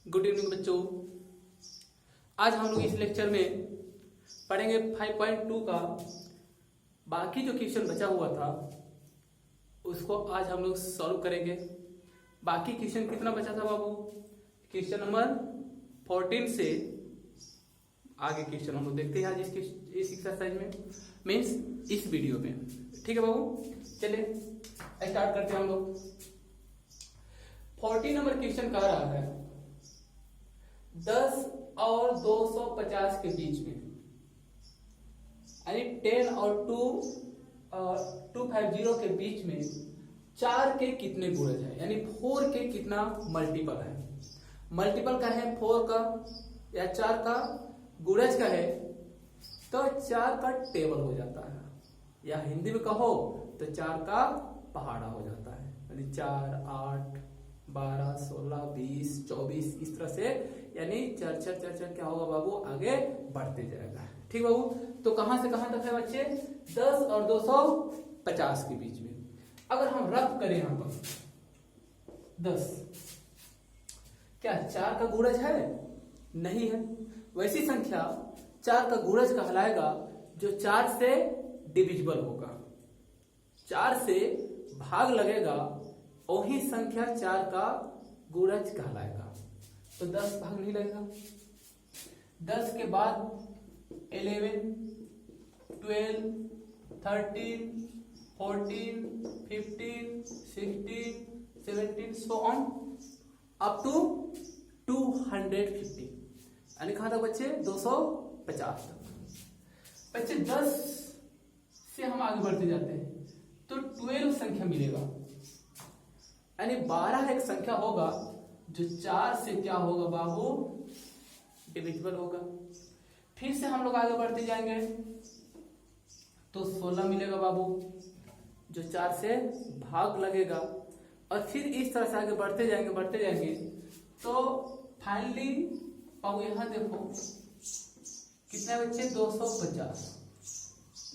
Good evening बच्चों। आज हम लोग इस लेक्चर में पढ़ेंगे 5.2 का बाकी जो क्वेश्चन बचा हुआ था उसको आज हम लोग सॉल्व करेंगे। बाकी क्वेश्चन कितना बचा था बाबू? क्वेश्चन नंबर 14 से आगे क्वेश्चन हम लोग देखते हैं आज इस एक्सरसाइज में, मीन्स इस वीडियो में। ठीक है बाबू, चलिए स्टार्ट करते हैं हम लोग। 14 नंबर क्वेश्चन कह रहा है 10 और 250 के बीच में, यानी 10 और 250 के बीच में 4 के कितने गुणज है, यानी 4 के कितना मल्टीपल है। मल्टीपल का है 4 का या 4 का गुणज का है तो 4 का टेबल हो जाता है, या हिंदी में कहो तो 4 का पहाड़ा हो जाता है। यानी 4, 8, 12, 16, 20, 24 इस तरह से, यानी चर क्या होगा बाबू, आगे बढ़ते जाएगा। ठीक बाबू, तो कहां से कहां तक है बच्चे? 10 और 250 के बीच में। अगर हम रफ करें यहां पर 10, क्या 4 का गुणज है? नहीं है। वैसी संख्या 4 का गुणज कहलाएगा जो 4 से डिविजिबल होगा, 4 से भाग लगेगा, वही संख्या 4 का गुणज कहलाएगा। तो 10 भाग नहीं लगेगा। 10 के बाद 11, 12, 13, 14, 15, 16, 17 so on up to 250, यानी कहां तक बच्चे? 250 तक। बच्चे 10 से हम आगे बढ़ते जाते हैं तो 12 संख्या मिलेगा, यानी 12 एक संख्या होगा जो 4 से क्या होगा बाबू, डिविजिबल होगा। फिर से हम लोग आगे बढ़ते जाएंगे तो 16 मिलेगा बाबू, जो 4 से भाग लगेगा। और फिर इस तरह से आगे बढ़ते जाएंगे तो फाइनली बाबू यहां देखो कितना बच्चे? 250।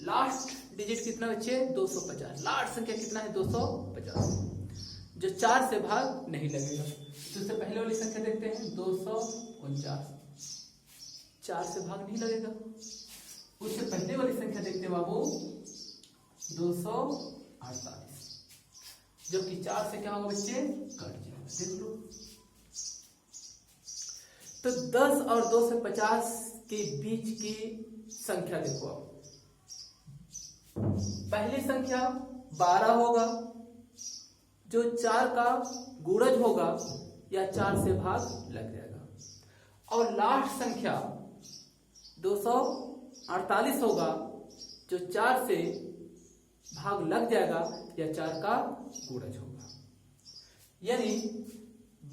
लास्ट डिजिट कितना बच्चे? 250। लास्ट संख्या कितना है? 250, जो 4 से भाग नहीं लगेगा। तो उससे पहले वाली संख्या देखते हैं 249, 4 से भाग नहीं लगेगा। उससे पहले वाली संख्या देखते हैं बाबू 248, जो कि 4 से क्या होगा बच्चे? कट जाएगा। देख लो, तो 10 और 250 के बीच की संख्या देखो। अब पहली संख्या 12 होगा जो 4 का गुणज होगा या 4 से भाग लग जाएगा, और लास्ट संख्या 248 होगा जो 4 से भाग लग जाएगा या 4 का गुणज होगा। यानी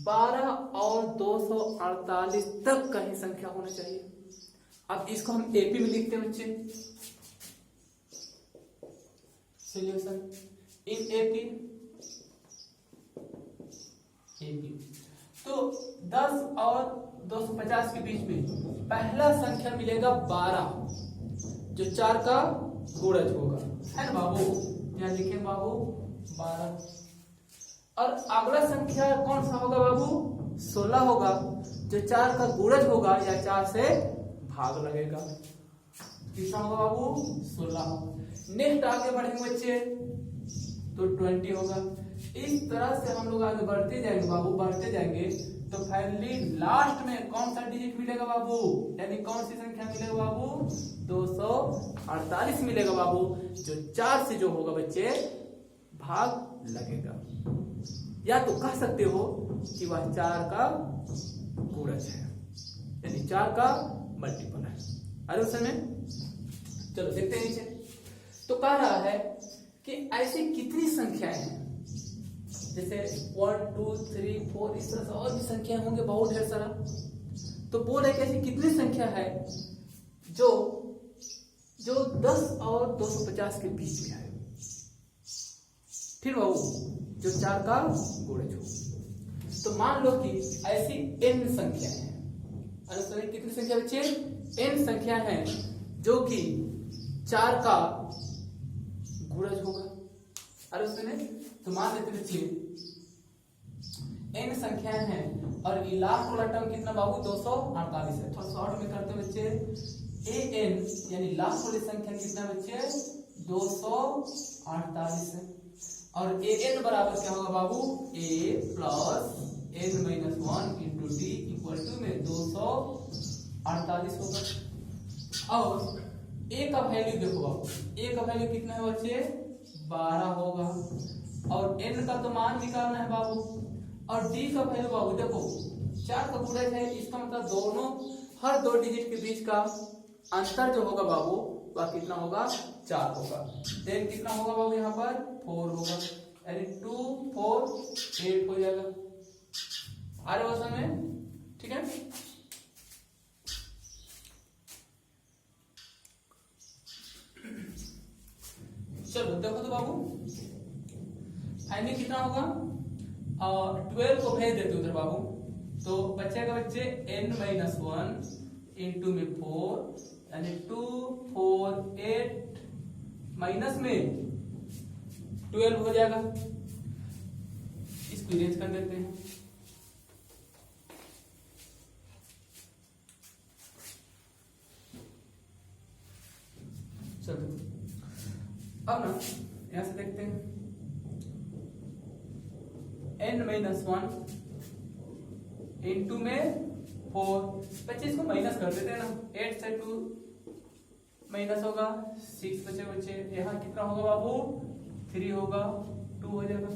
12 और 248 तक का ही संख्या होना चाहिए। अब इसको हम एपी में लिखते हैं बच्चे, सॉल्यूशन इन एपी। तो 10 और 250 के बीच में पहला संख्या मिलेगा 12, जो 4 का गुणज होगा, है ना बाबू? यहाँ लिखें बाबू 12। और अगला संख्या कौन सा होगा बाबू? 16 होगा, जो 4 का गुणज होगा या 4 से भाग लगेगा। कितना होगा बाबू? 16। नेक्स्ट आगे बढ़ेंगे बच्चे तो 20 होगा। इस तरह से हम लोग आगे बढ़ते जाएंगे बाबू, बढ़ते जाएंगे तो फाइनली लास्ट में कौन सा डिजिट मिलेगा बाबू, यानी कौन सी संख्या मिलेगा बाबू? 248 मिलेगा बाबू, जो 4 से जो होगा बच्चे भाग लगेगा। या तो कह सकते हो कि वह 4 का गुणज है, यानी 4 का मल्टीपल है। अरे उस समय चलो देखते हैं नीचे। तो कह रहा है कि ऐसी कितनी संख्याएं हैं, जैसे 1, 2, 3, 4 इस तरह से और भी संख्याएं होंगे, बहुत ढेर सारा। तो बोल रहे कि ऐसी कितनी संख्या है जो 10 और 250 के बीच में है, फिर बाबू जो 4 का गुणज हो। तो मान लो कि ऐसी n संख्या है। कितनी संख्या बच्चे? n संख्या है जो कि 4 का गुणज होगा। अरे उसने तो मान लेते बच्चे n संख्याएं हैं और ये लास्ट वाला टर्म कितना बाबू 248 है। थोड़ा शॉर्ट में करते बच्चे, an यानी लास्ट वाली संख्या कितना बच्चे 248 है और an बराबर क्या होगा बाबू a plus n minus 1 into D equal to में 248 होगा। और a का वैल्यू देखो बाबू, a का वैल्यू कितना है बच्चे 12 होगा और n का तो मान निकालना है बाबू और d का वैल्यू बाबू देखो 4 का गुणज है, इसका मतलब दोनों हर दो डिजिट के बीच का अंतर जो होगा बाबू वह कितना होगा 4 होगा। देन कितना होगा बाबू यहाँ पर 4 होगा यानी 2 4 8 हो जाएगा। आ रहे हो समझ, ठीक है। चलो देखो तो बाबू फाइनली कितना होगा 12 को भेज देते उधर बाबू, तो बचेगा बच्चे n माइनस 1 इंटू में 4 यानी 2 4 8 माइनस में 12 हो जाएगा। इसको इरेज कर देते हैं। चलो अब ना यहां से देखते हैं n माइनस 1 इंटू में 4, बच्चे इसको माइनस कर देते हैं ना, 8 से 2 माइनस होगा 6 बचे बच्चे, यहाँ कितना होगा बाबू 3 होगा 2 हो जाएगा।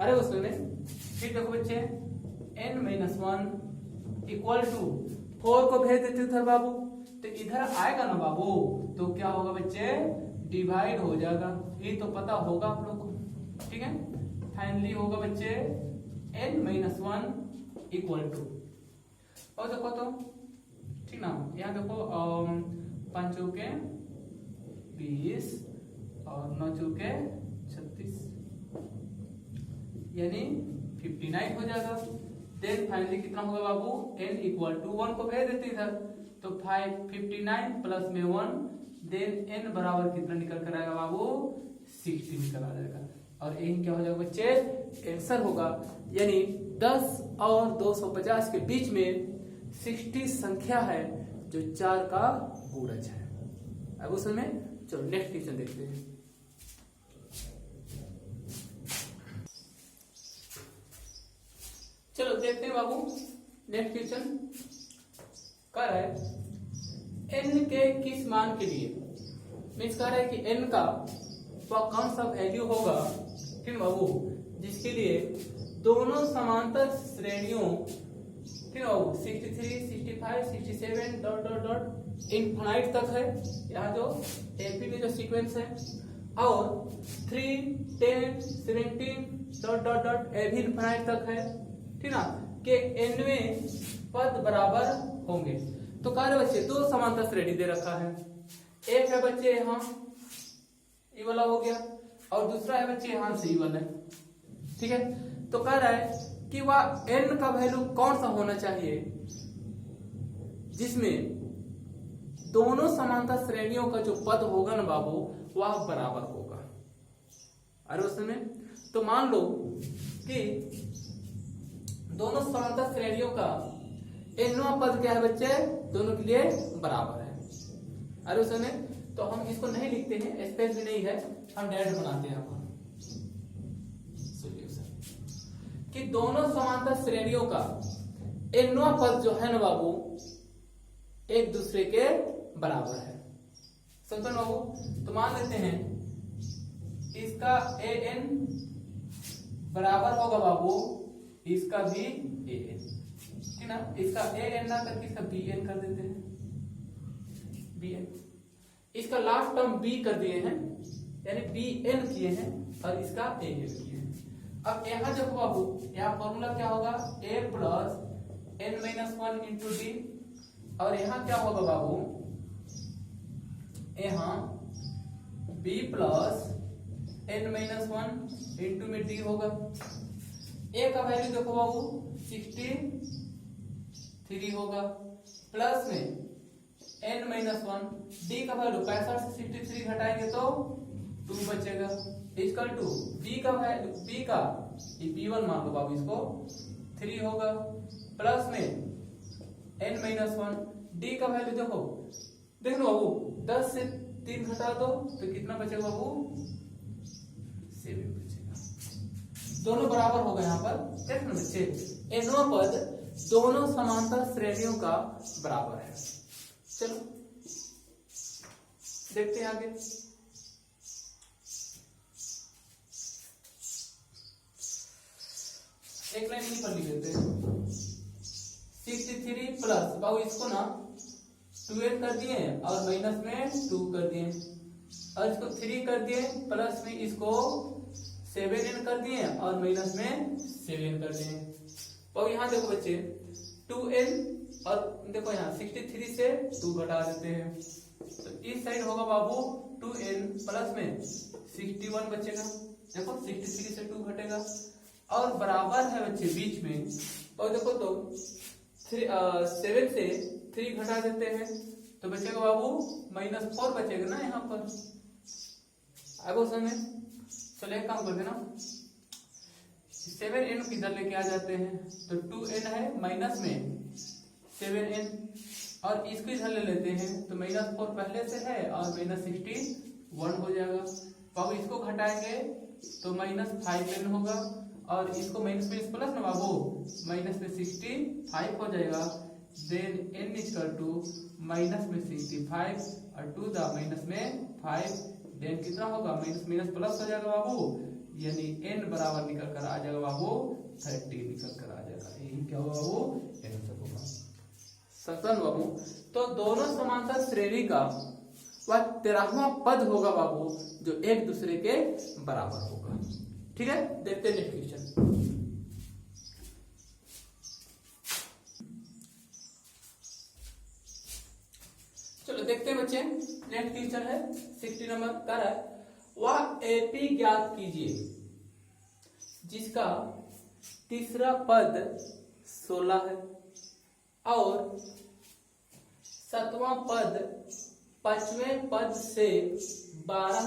अरे उसमें फिर देखो बच्चे n माइनस 1 इक्वल टू 4 को भेज देते उधर बाबू, तो इधर आएगा ना बाबू तो क्या होगा बच्चे डिवाइड हो जाएगा, ये तो पता होगा आप लोग को, ठीक है। फाइनली होगा बच्चे n माइनस 1 इक्वल टू, और देखो तो ठीक ना, यहाँ देखो 5 चौके 20 और 9 चौके 36 यानी 59 हो जाएगा। देन फाइनली कितना होगा बाबू n इक्वल टू 1 को भेज देते इधर, तो 59 प्लस में 1, देन n बराबर कितना निकल कर आएगा बाबू 60 निकल आ जाएगा और यही क्या हो जाएगा बच्चे आंसर होगा। यानी 10 और 250 के बीच में 60 संख्या है जो 4 का गुणज है। अब उसमें चलो नेक्स्ट क्वेश्चन देखते हैं। चलो देखते हैं बाबू नेक्स्ट क्वेश्चन कह रहा है n के किस मान के लिए, मीन्स कह रहा है कि n का वह कौन सा वैल्यू होगा, ठीक बाबू, जिसके लिए दोनों समांतर श्रेणियों, ठीक बाबू 63 65 67 डॉट डॉट डॉट इनफाइनाइट तक है, यहाँ जो एपी में जो सीक्वेंस है, और 3 10 17 डॉट डॉट डॉट ए भी इनफाइनाइट तक है, ठीक ना, के n में पद बराबर होंगे। तो कह रहे बच्चे दो समांतर श्रेणी दे रखा है, एक है बच्चे यहाँ ये वाला हो गया और दूसरा है बच्चे यहाँ से ये वाला है, ठीक है। तो कह रहा है कि वह n का वैल्यू कौन सा होना चाहिए जिसमें दोनों समांतर श्रेणियों का जो पद होगा ना बाबू वह बराबर होगा। अरे उसमें तो मान लो कि दोनों समांतर श्रेणियों का nवां पद क्या है बच्चे, दोनों के लिए बराबर है। अरे उसमें तो हम इसको नहीं लिखते हैं, स्पेस भी नहीं है, हम डायरेक्ट बनाते हैं सॉल्यूशन कि दोनों समांतर श्रेणियों का nवां पद जो है ना बाबू एक दूसरे के बराबर है। समझो बाबू, तो मान लेते हैं इसका an बराबर होगा बाबू इसका भी an, ठीक ना, इसका an ना करके इसका bn कर देते हैं, bn, इसका लास्ट टर्म b कर दिए हैं यानी bn किए हैं और इसका an किए हैं। अब यहाँ देखो बाबू यहाँ फॉर्मूला क्या होगा a plus n minus 1 into D, और यहाँ क्या होगा बाबू यहाँ b plus n minus 1 into में डी होगा। a का वैल्यू देखो बाबू 63 होगा प्लस में n माइनस 1, डी का वैल्यू 65 से 63 घटाएंगे तो 2 बचेगा, इक्वल टू बी का वैल्यू, बी का ये P1 मान लो बाबू, इसको 3 होगा, प्लस में n-1। डी का वैल्यू देखो, देख लो बाबू, 10 से 3 घटा दो तो कितना बचेगा बाबू, 7 बचेगा। दोनों बराबर हो गए यहाँ पर। देख लो बच्चे, एनवा पद दोनों समांतर श्रेणियों का बराबर है। चलो देखते हैं आगे। एक लाइन यहीं पर लिख देते हैं, 63 प्लस बाबू इसको ना 2n कर दिए और माइनस में 2 कर दिए, और इसको 3 कर दिए, प्लस में इसको 7n कर दिए और माइनस में 7n कर दिए। और यहाँ देखो बच्चे 2n, और देखो यहाँ 63 से 2 घटा देते हैं, तो इस साइड होगा बाबू 2n प्लस में 61 बचेगा। देखो 63 से 2 घटेगा और बराबर है बच्चे बीच में। और देखो तो 7 से 3 घटा देते हैं तो बचेगा बाबू -4 बचेगा ना यहाँ पर। अब समय चलो एक काम कर देना, 7n किधर लेके आ जाते हैं तो 2n है माइनस में 7n, और इसको इधर ले लेते हैं तो -4 पहले से है और -61 हो जाएगा। बाबू इसको घटाएंगे तो -5n होगा, और इसको माइनस में प्लस ना बाबू, माइनस में 65 हो जाएगा। Then n equal to minus में 65 और 2 द माइनस में 5, देन कितना होगा, माइनस माइनस प्लस हो जाएगा बाबू, यानी n बराबर निकल कर आ जाएगा बाबू 30 निकल कर आ जाएगा। यही क्या होगा बाबू, आंसर होगा। सत्सन बाबू, तो दोनों समांतर श्रेणी का वह 13वां पद होगा बाबू जो एक दूसरे के बराबर होगा। ठीक है, देखते हैं नेक्स्ट क्वेश्चन। चलो देखते हैं बच्चे, नेक्स्ट क्वेश्चन है 60 नंबर का है, वह एपी ज्ञात कीजिए जिसका तीसरा पद 16 है और 7वां पद 5वें पद से 12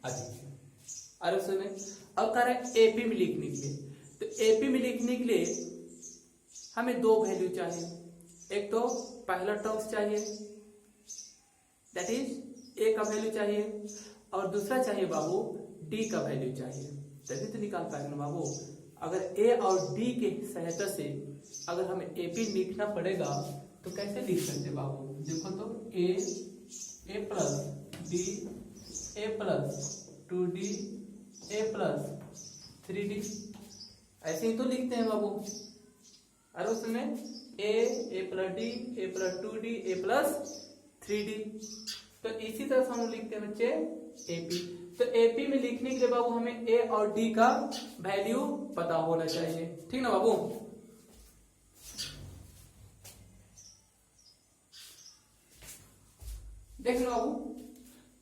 अधिक है। अरे सुने, अब कह रहे हैं एपी में लिखने के लिए, तो एपी में लिखने के लिए हमें 2 वैल्यू चाहिए। एक तो पहला टर्म्स चाहिए, दैट इज ए का वैल्यू चाहिए, और दूसरा चाहिए बाबू डी का वैल्यू चाहिए, तभी तो निकाल पाएंगे ना बाबू। अगर ए और डी के सहायता से अगर हमें एपी लिखना पड़ेगा तो कैसे लिख सकते बाबू, देखो तो ए प्लस डी, ए प्लस 2d, ए प्लस 3d, ऐसे ही तो लिखते हैं बाबू। और उसमें ए प्लस डी, ए प्लस 2d, ए प्लस 3d, तो इसी तरह से हम लिखते हैं बच्चे एपी। तो एपी में लिखने के लिए बाबू हमें ए और डी का वैल्यू पता होना चाहिए, ठीक ना बाबू। देख लो बाबू,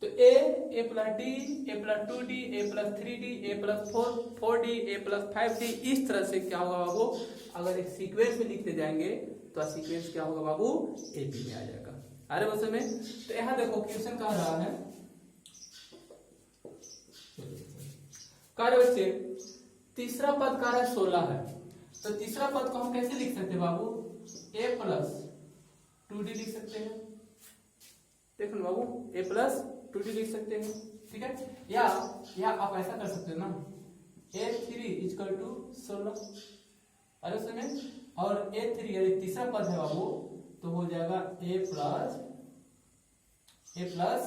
तो ए प्लस डी, ए प्लस 2d, ए प्लस 3d, ए प्लस 4d, ए प्लस 5d, इस तरह से क्या होगा बाबू, अगर एक सीक्वेंस में लिखते जाएंगे तो सीक्वेंस क्या होगा बाबू, एपी में आ जाएगा। अरे बस में तो यहां देखो क्वेश्चन कह रहा है, कार्य बच्चे तीसरा पद का 16 है, तो तीसरा पद को हम कैसे लिख सकते हैं बाबू, ए प्लस 2d लिख सकते हैं। देखो बाबू ए प्लस 2d लिख सकते हैं, ठीक है। या आप ऐसा कर सकते हो ना, a3 इक्वल टू 16, अरे सुने, और a3 यदि तीसरा पद है बाबू तो हो जाएगा a प्लस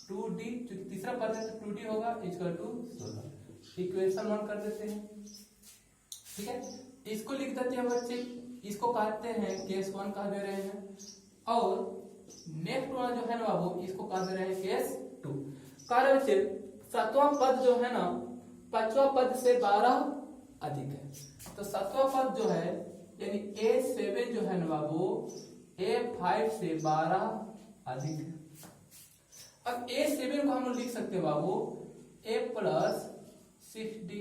2d, क्योंकि तीसरा पद है तो 2d होगा इक्वल टू 16। इक्वेशन 1 कर देते हैं, ठीक है। इसको लिख देते हैं बच्चे, इसको कहते हैं केस 1 कह दे रहे हैं, और नेक्स्ट वाला जो है ना बाबू इसको कह दे रहे हैं केस 2। कार्य बच्चे 7वां पद जो है ना 5वां पद से 12 अधिक है, तो 7वां पद जो है यानी A7 जो है ना बाबू A5 से 12 अधिक है। अब A7 को हम लोग लिख सकते हैं बाबू A प्लस 6d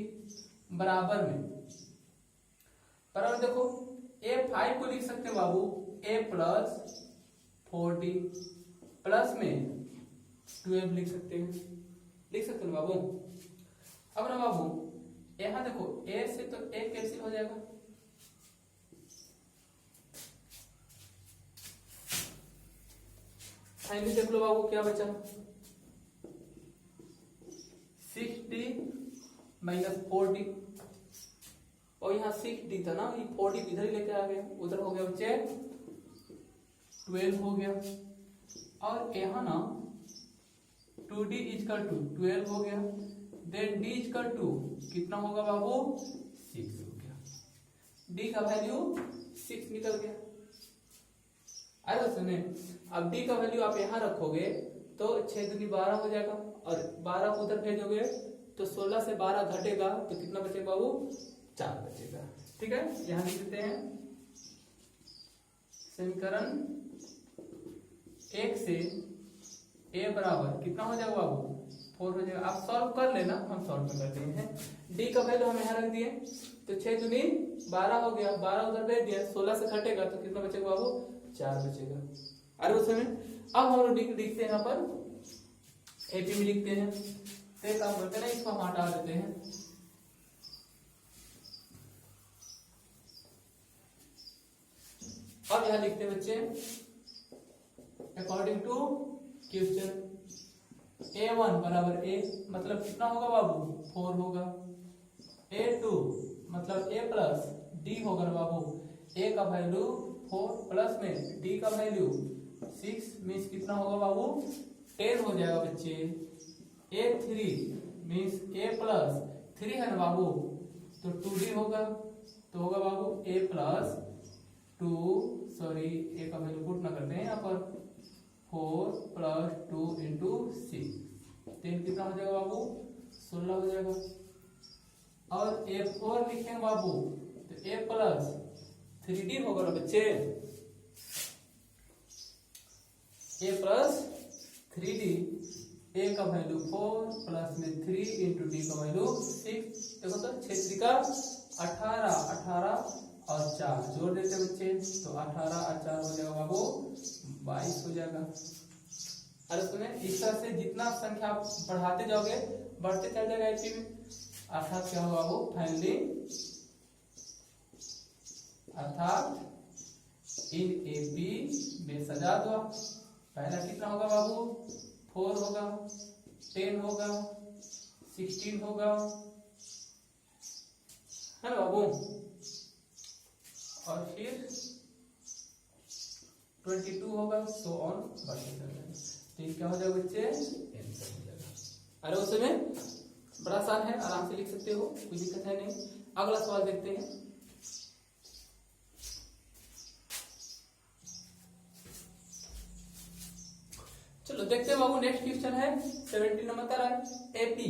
बराबर में, बराबर देखो A5 को लिख सकते हैं बाबू A प्लस 4d प्लस में 12 लिख सकते हैं, लिख सकते हैं बाबू। यहाँ देखो ए से तो ए कैंसिल हो जाएगा, फाइनली देख लो बाबू क्या बचा, 6d माइनस 4d, और यहाँ 6d था ना, ये 4d इधर ही लेके आ गए, उधर हो गया बच्चे 12 हो गया, और यहाँ ना 2d इजकल टू 12 हो गया, देन d इजकल टू कितना होगा बाबू 6 हो गया, d का वैल्यू 6 निकल गया। आएगा सुने, अब d का वैल्यू आप यहाँ रखोगे तो 6 दूनी 12 हो जाएगा, और 12 को उधर भेजोगे तो 16 से 12 घटेगा तो कितना बचेगा बाबू 4 बचेगा। ठीक है, यहाँ लिख देते हैं समीकरण 1 से a बराबर कितना हो जाएगा बाबू 4 हो जाएगा। आप सॉल्व कर लेना, हम सॉल्व में करते हैं। d का वैल्यू हम यहाँ रख दिए तो 6 दूनी 12 हो गया, 12 उधर भेज दिया, 16 से घटेगा तो कितना बचेगा बाबू 4 बचेगा। अरे उस समय अब हम लोग लिखते हैं यहाँ पर एपी में लिखते हैं, तो एक काम करते हैं ना, इसको हम हटा देते हैं, अब यहाँ लिखते हैं बच्चे अकॉर्डिंग टू क्वेश्चन a1 बराबर a मतलब कितना होगा बाबू 4 होगा, a2 मतलब a प्लस d होगा ना बाबू, a का वैल्यू 4 प्लस में d का वैल्यू 6 मीन्स कितना होगा बाबू 10 हो जाएगा बच्चे, a3 मीन्स a प्लस 3 है ना बाबू तो 2d होगा, तो होगा बाबू a प्लस 2 सॉरी a का वैल्यू पुट ना करते हैं यहाँ पर 4 प्लस 2 इंटू 6, 10 कितना हो जाएगा बाबू 16 हो जाएगा, और a4 लिखेंगे बाबू तो a प्लस 3d होगा ना बच्चे, a प्लस 3d, a का वैल्यू 4 प्लस में 3 इंटू d का वैल्यू 6, देखो तो 6 का 18, 18 और 4 जोड़ देते बच्चे तो 18 और 4 हो जाएगा बाबू 22 हो जाएगा। अरे सुने, इस तरह से जितना संख्या आप बढ़ाते जाओगे बढ़ते चल जाएगा एपी में, अर्थात क्या होगा बाबू फाइनली, अर्थात इन एपी में सजा दो, पहला कितना होगा बाबू 4 होगा, 10 होगा, 16 होगा, है ना बाबू, और फिर 22 होगा, सो ऑन बढ़ते चलेगा, तो क्या हो जाएगा बच्चे आंसर हो जाएगा। अरे उस समय बड़ा आसान है, आराम से लिख सकते हो, कोई दिक्कत है नहीं। अगला सवाल देखते हैं, चलो देखते हैं बाबू, नेक्स्ट क्वेश्चन है 17 नंबर का है, एपी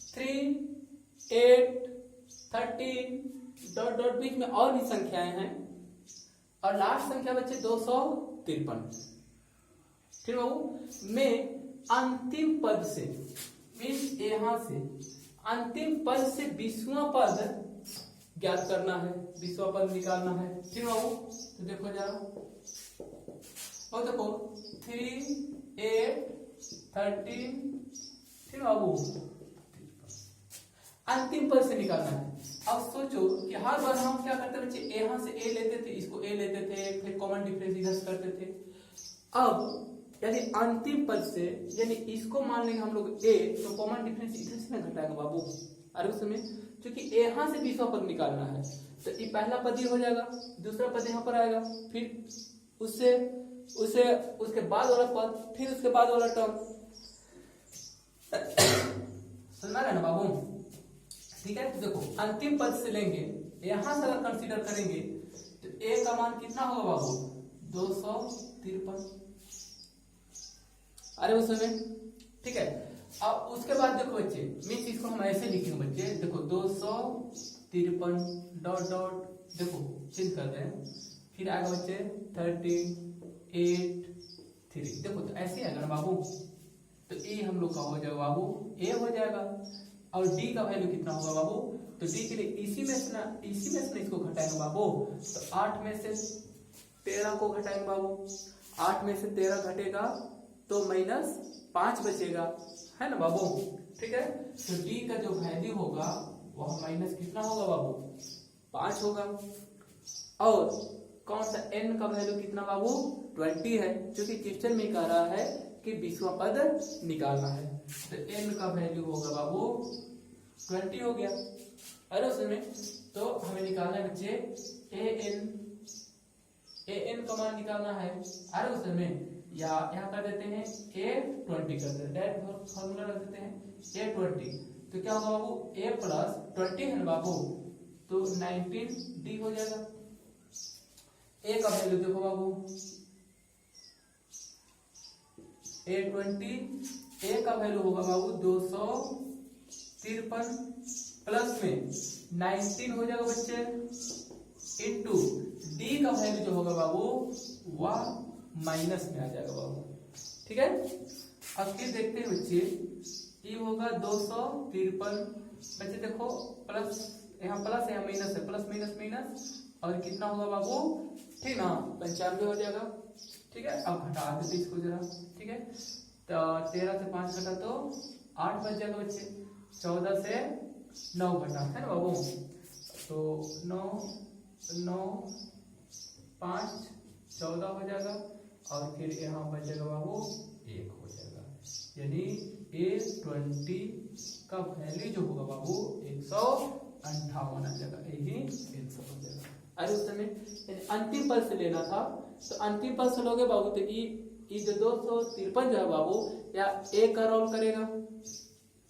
3 8 13 डॉट डॉट बीच में और भी संख्याएं हैं, और लास्ट संख्या बच्चे 253, ठीक बाबू, में अंतिम पद से मीन्स यहाँ से अंतिम पद से 20वां पद ज्ञात करना है, 20वां पद निकालना है, ठीक बाबू। तो देखो जरा, और देखो 3 8 13, ठीक बाबू, अंतिम पद से निकालना है। अब सोचो कि हर बार हम क्या करते बच्चे, यहाँ से a लेते थे, इसको a लेते थे, फिर कॉमन डिफरेंस इधर से करते थे, अब यानी अंतिम पद से, यानी इसको मान लेंगे हम लोग a, तो कॉमन डिफरेंस इधर से ना घटाएंगे बाबू, अरे उस समय क्योंकि यहाँ से 20वां पद निकालना है, तो ये पहला पद ही हो जाएगा, दूसरा पद यहाँ पर आएगा, फिर उससे उसे उसके बाद वाला पद, फिर उसके बाद वाला टर्म, सुनना है ना बाबू, ठीक है। तो देखो अंतिम पद से लेंगे, यहां से अगर कंसीडर करेंगे तो a का मान कितना होगा बाबू 253, अरे उस समय, ठीक है। अब उसके बाद देखो बच्चे, मीन्स इसको हम ऐसे लिखेंगे बच्चे, देखो 253 डॉट डॉट, देखो चेंज कर रहे हैं, फिर आएगा बच्चे 13 8 3, देखो तो ऐसे आएगा ना बाबू, तो ए हम लोग का हो जाएगा बाबू ए हो जाएगा, और डी का वैल्यू कितना होगा बाबू, तो डी के लिए इसी में से इसको घटाएंगे बाबू, तो 8 में से 13 को घटाएंगे बाबू, 8 में से 13 घटेगा तो -5 बचेगा, है ना बाबू, ठीक है। तो डी का जो वैल्यू होगा वहां माइनस कितना होगा बाबू 5 होगा। और कौन सा n का वैल्यू कितना बाबू 20 है, क्योंकि क्वेश्चन में कह रहा है कि 20वां पद निकालना है, तो n का वैल्यू होगा बाबू 20 हो गया। अरे उसमें तो हमें निकालना है बच्चे an का मान निकालना है। अरे उसमें या यहाँ कर देते हैं a20 कर देते हैं, फॉर्मूला रख देते हैं a20, तो क्या होगा बाबू a प्लस 20 है ना बाबू, तो 19d हो जाएगा। a का वैल्यू देखो बाबू a20, a का वैल्यू होगा बाबू 253 प्लस में 19 हो जाएगा बच्चे, इंटू डी का वैल्यू जो होगा बाबू वह माइनस में आ जाएगा बाबू। ठीक है, अब फिर देखते हैं बच्चे, ये होगा 253 बच्चे देखो प्लस, यहाँ प्लस यहाँ माइनस है, प्लस माइनस माइनस, और कितना होगा बाबू ठीक ना 95 हो जाएगा। ठीक है, अब घटा देते इसको जरा। ठीक है, तो 13 से 5 घटा तो 8 बच जाएगा बच्चे, 14 से 9 घटा है ना बाबू, तो 9 9 5 14 हो जाएगा, और फिर यहाँ बचेगा बाबू 1 हो जाएगा, यानी a20 का वैल्यू जो होगा बाबू 158 आ जाएगा, यही आंसर हो जाएगा। अरे उस समय अंतिम पद से लेना था, तो अंतिम पद से लोगे बाबू, तो ये जो 253 जो है बाबू या a का रोल करेगा।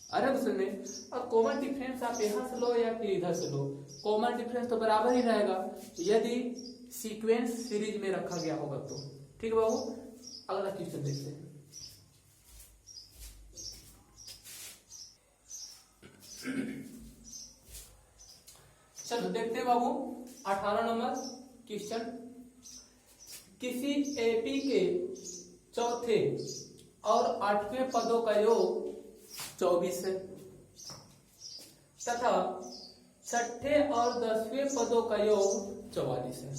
अरे उस समय और कॉमन डिफरेंस आप यहाँ से लो या फिर इधर से लो, कॉमन डिफरेंस तो बराबर ही रहेगा यदि सीक्वेंस सीरीज में रखा गया होगा तो। ठीक है बाबू, अगला क्वेश्चन देखते हैं। चलो देखते हैं बाबू 18 नंबर क्वेश्चन, किसी एपी के चौथे और 8वें पदों का योग 24 है तथा छठे और 10वें पदों का योग 44 है,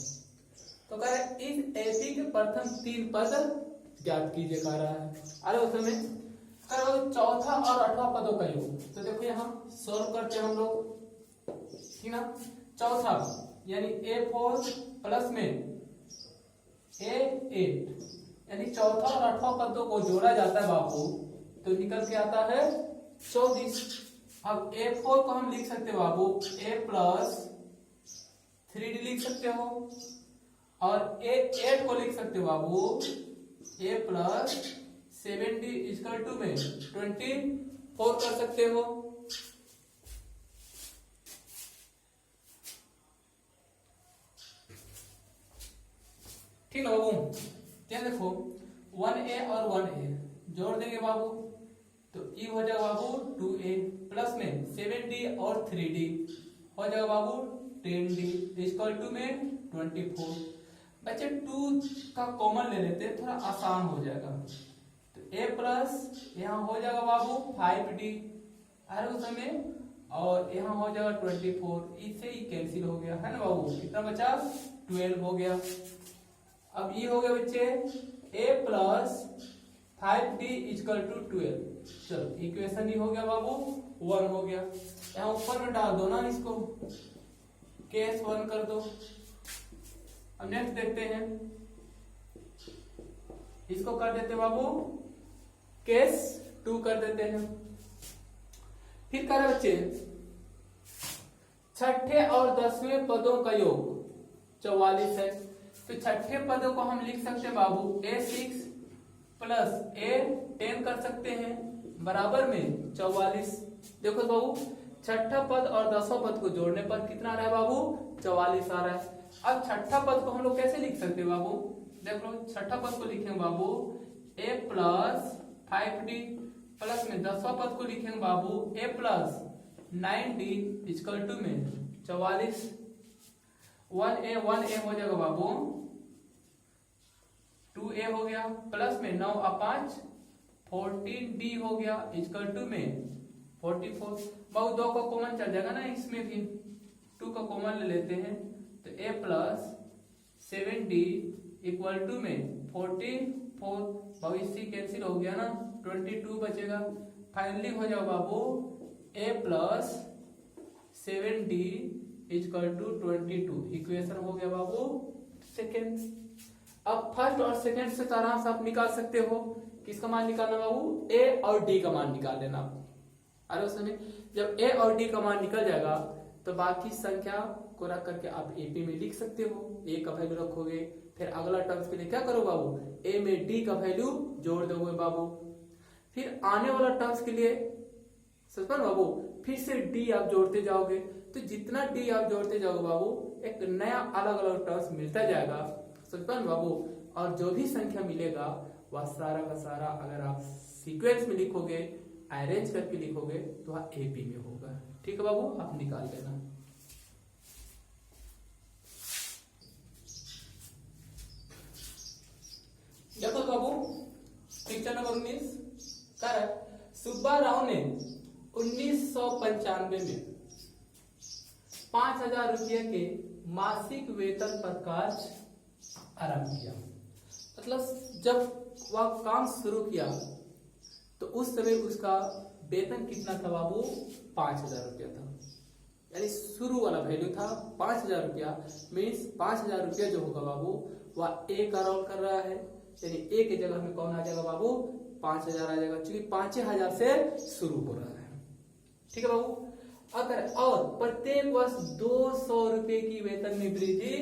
तो कह रहे इस एपी के प्रथम 3 पद ज्ञात कीजिए कह रहा है। अरे उसमें करो चौथा और 8वां पदों का योग, तो देखो यहाँ सोल्व करते हैं हम लोग, ठीक ना। चौथा यानी a4 प्लस में a8, यानी चौथा और 8वां पदों को जोड़ा जाता है बाबू, तो निकल के आता है 24। अब a4 को हम लिख सकते हैं बाबू a प्लस 3d लिख सकते हो, और a8 को लिख सकते हो बाबू a plus 7d equal to में 24 कर सकते हो। ठीक है बाबू, क्या देखो 1a और 1a जोड़ देंगे बाबू, तो ये हो जाएगा बाबू 2a प्लस में 7d और 3d हो जाएगा बाबू 10d इक्वल टू में 24। बच्चे 2 का कॉमन ले लेते हैं, थोड़ा आसान हो जाएगा, तो a प्लस यहाँ हो जाएगा बाबू 5d हर उस समय, और यहाँ हो जाएगा 24, इससे ही कैंसिल हो गया है ना बाबू, कितना बचा 12 हो गया। अब ये हो गया बच्चे a plus 5d equal to 12। चलो इक्वेशन ही हो गया बाबू 1 हो गया, यहाँ ऊपर में डाल दो ना इसको, केस 1 कर दो। अब नेक्स्ट देखते हैं, इसको कर देते बाबू केस 2 कर देते हैं। फिर कर बच्चे छठे और 10वें पदों का योग 44 है, तो छठे पदों को हम लिख सकते हैं बाबू a6 प्लस a10 कर सकते हैं बराबर में 44। देखो बाबू छठा पद और 10वां पद को जोड़ने पर कितना आ रहा है बाबू 44 आ रहा है। अब छठा पद को हम लोग कैसे लिख सकते हैं बाबू, देख लो छठा पद को लिखेंगे बाबू a प्लस 5d प्लस में 10वां पद को लिखेंगे बाबू a plus 9d equal to में 44। 1a हो जाएगा बाबू 2a हो गया प्लस में 9 और 5 14d हो गया इक्वल टू में 44। बाबू 2 का कॉमन चल जाएगा ना, इसमें भी 2 का कॉमन ले लेते हैं, तो a plus 7d equal to में 44। बाबू इससे कैंसिल हो गया ना, 22 बचेगा। फाइनली हो जाओ बाबू a plus 7d equal to 22। Equation हो गया बाबू सेकेंड। अब फर्स्ट और सेकेंड से तो आराम से आप निकाल सकते हो। किसका मान निकालना बाबू? ए और डी का मान निकाल लेना। अरे उसमें जब ए और डी का मान निकल जाएगा तो बाकी संख्या को रख करके आप एपी में लिख सकते हो। ए का वैल्यू रखोगे, फिर अगला टर्म्स के लिए क्या करो बाबू? ए में डी का वैल्यू जोड़ दोगे बाबू। फिर आने वाला टर्म्स के लिए समझ बाबू फिर से डी आप जोड़ते जाओगे। तो जितना डी आप जोड़ते जाओगे बाबू एक नया अलग अलग टर्म्स मिलता जाएगा। समझ बाबू। और जो भी संख्या मिलेगा वह सारा का सारा अगर आप सीक्वेंस में लिखोगे, अरेंज करके लिखोगे तो वह एपी में होगा। ठीक है बाबू, आप निकाल लेना। देखो बाबू पिक्चर नंबर 19 कर सुब्बा राव ने 1995 में 5,000 रुपये के मासिक वेतन पर कार्य आरंभ किया। मतलब जब वह काम शुरू किया तो उस समय उसका वेतन कितना था बाबू? 5,000 रुपया था। यानी शुरू वाला वैल्यू था 5,000 रुपया। मीन्स 5,000 रुपया जो होगा बाबू वह ए का रोल कर रहा है। यानी ए की जगह में कौन आ जाएगा बाबू? 5,000 आ जाएगा, क्योंकि 5,000 से शुरू हो रहा है। ठीक है बाबू। अगर और प्रत्येक वर्ष 200 रुपए की वेतन में वृद्धि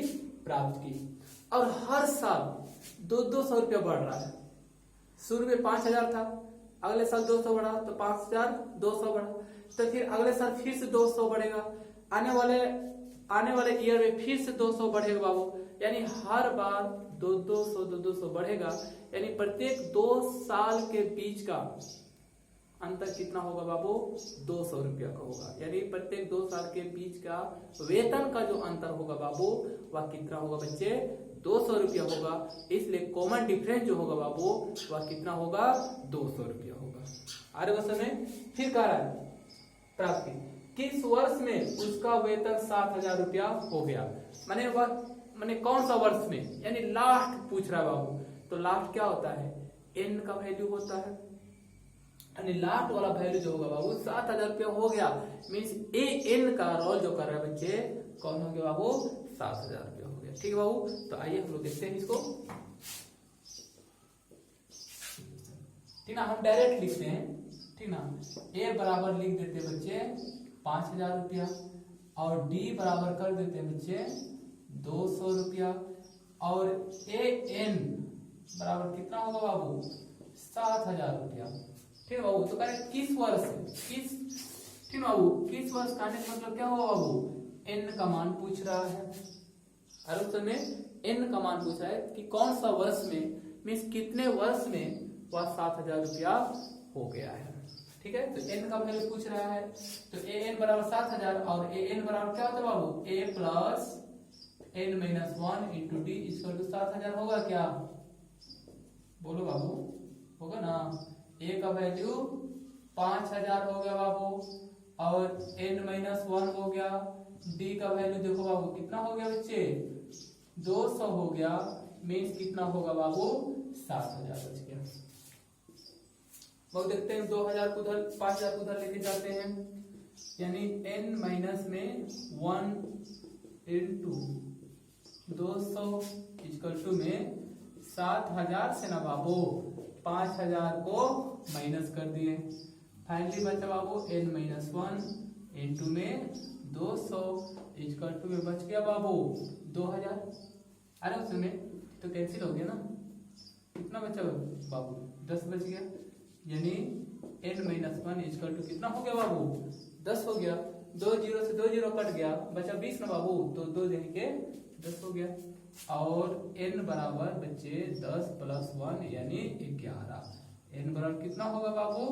प्राप्त की और हर साल 200 रुपया बढ़ रहा है। शुरू में 5,000 था, अगले साल 200 बढ़ा तो 5,200 बढ़ा, तो फिर अगले साल फिर से 200 बढ़ेगा, आने वाले ईयर में फिर से 200 बढ़ेगा बाबू। यानी हर बार 200 बढ़ेगा। यानी प्रत्येक 2 साल के बीच का अंतर कितना होगा बाबू? 200 रुपया का होगा। यानी प्रत्येक 2 साल के बीच का वेतन का जो अंतर होगा बाबू वह कितना होगा बच्चे? 200 रुपया होगा। इसलिए कॉमन डिफरेंस जो होगा बाबू वह कितना होगा? 200 रुपया होगा। आगे वो समय फिर कह रहा है प्राप्ति किस वर्ष में उसका वेतन 7,000 रुपया हो गया। माने कौन सा वर्ष में? यानी लास्ट पूछ रहा है बाबू। तो लास्ट क्या होता है? एन का वैल्यू होता है। यानी लास्ट वाला वैल्यू जो होगा बाबू 7,000 रुपया हो गया। मीन्स ए एन का रोल जो कर रहा है बच्चे कौन हो गया बाबू? 7,000 रुपया हो गया। ठीक है बाबू। तो आइए हम लोग देखते हैं इसको। ठीक ना, हम डायरेक्ट लिखते हैं। ठीक ना, ए बराबर लिख देते हैं बच्चे 5,000 रुपया और डी बराबर कर देते हैं बच्चे 200 रुपया और ए एन बराबर कितना होगा बाबू? 7,000 रुपया। ठीक है बाबू। तो कह रहे किस वर्ष ठीक बाबू किस वर्ष का मतलब क्या होगा बाबू? एन का मान पूछ रहा है। और उस समय एन का मान पूछ रहा है कि कौन सा वर्ष में, मीन्स कितने वर्ष में वह 7,000 रुपया हो गया है। ठीक है। तो एन का वैल्यू पूछ रहा है। तो ए एन बराबर 7,000 और ए एन बराबर क्या होता है बाबू? A plus N minus 1 into D equal to 7,000 होगा क्या? बोलो बाबू, होगा ना? ए का वैल्यू 5,000 हो गया बाबू और एन माइनस 1 हो गया। डी का वैल्यू देखो बाबू कितना हो गया बच्चे? 200 हो गया। मीन्स कितना होगा बाबू? 7,000 बच गया। बहुत देखते हैं 2,000 को उधर 5,000 को उधर लेके जाते हैं। यानी n माइनस में 1 इंटू 200 इक्वल टू में 7,000 से ना बाबू 5,000 को माइनस कर दिए। फाइनली बचा बाबू n माइनस 1 इंटू में 200 इक्वल टू में बच गया बाबू 2,000। अरे उसमें तो कैंसिल हो गया ना। कितना बचा बाबू? 10 बच गया। यानी n माइनस 1 इक्वल टू कितना हो गया बाबू? 10 हो गया। 2 0 से 2 0 कट गया, बचा 20 ना बाबू। तो 2 देने के 10 हो गया। और n बराबर बच्चे 10 प्लस 1 यानी 11। n बराबर कितना होगा बाबू?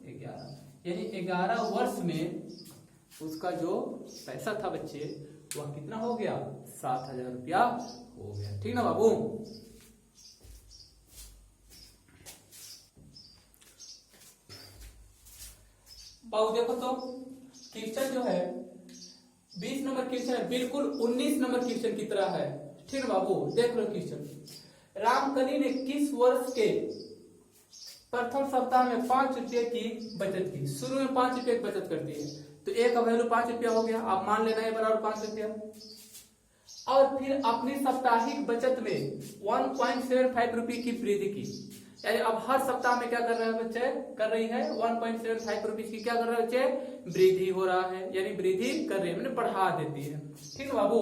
11। यानी 11 वर्ष में उसका जो पैसा था बच्चे वह कितना हो गया? 7,000 रुपया हो गया। ठीक ना बाबू। बाबू देखो तो क्वेश्चन जो है 20 नंबर क्वेश्चन है, बिल्कुल 19 नंबर क्वेश्चन की तरह है। ठीक है बाबू। देख लो क्वेश्चन। रामकली ने किस वर्ष के प्रथम सप्ताह में 5 रुपये की बचत की? शुरू में 5 रुपये की बचत करती है, तो ए का वैल्यू 5 रुपया हो गया, आप मान लेना है बराबर 5 रुपया। और फिर अपनी साप्ताहिक बचत में 1.75 रुपये की वृद्धि की, यानी अब हर सप्ताह में क्या कर रहे हैं बच्चे, कर रही है 1.75 रुपीज की क्या कर रहे हैं बच्चे, वृद्धि हो रहा है, यानी वृद्धि कर रही है, मैंने बढ़ा देती है। ठीक है बाबू,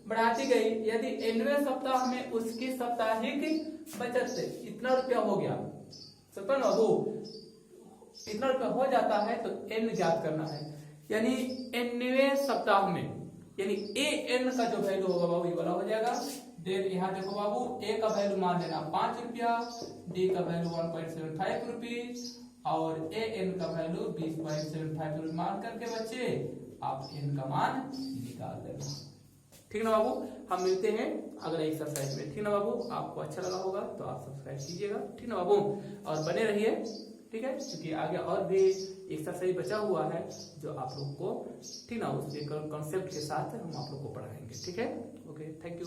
बढ़ाती गई। यदि nवें सप्ताह में उसकी साप्ताहिक बचत से इतना रुपया हो गया, समझ बाबू, इतना रुपया हो जाता है तो n ज्ञात करना है, यानी nवें सप्ताह में, यानी an का जो वैल्यू होगा बाबू ये वाला हो जाएगा। देन यहाँ देखो बाबू, a का वैल्यू मान लेना 5 रुपया, d का वैल्यू 1.75 रुपीज और an का वैल्यू 20.75 रुपये मान करके बच्चे आप n का मान निकाल देना। ठीक ना बाबू, हम मिलते हैं अगले एक्सरसाइज में। ठीक ना बाबू, आपको अच्छा लगा होगा तो आप सब्सक्राइब कीजिएगा। ठीक ना बाबू, और बने रहिए। ठीक है, क्योंकि आगे और भी एक्सरसाइज बचा हुआ है जो आप लोग को, ठीक ना, उसके कॉन्सेप्ट के साथ हम आप लोग को पढ़ाएंगे। ठीक है, ओके, थैंक यू।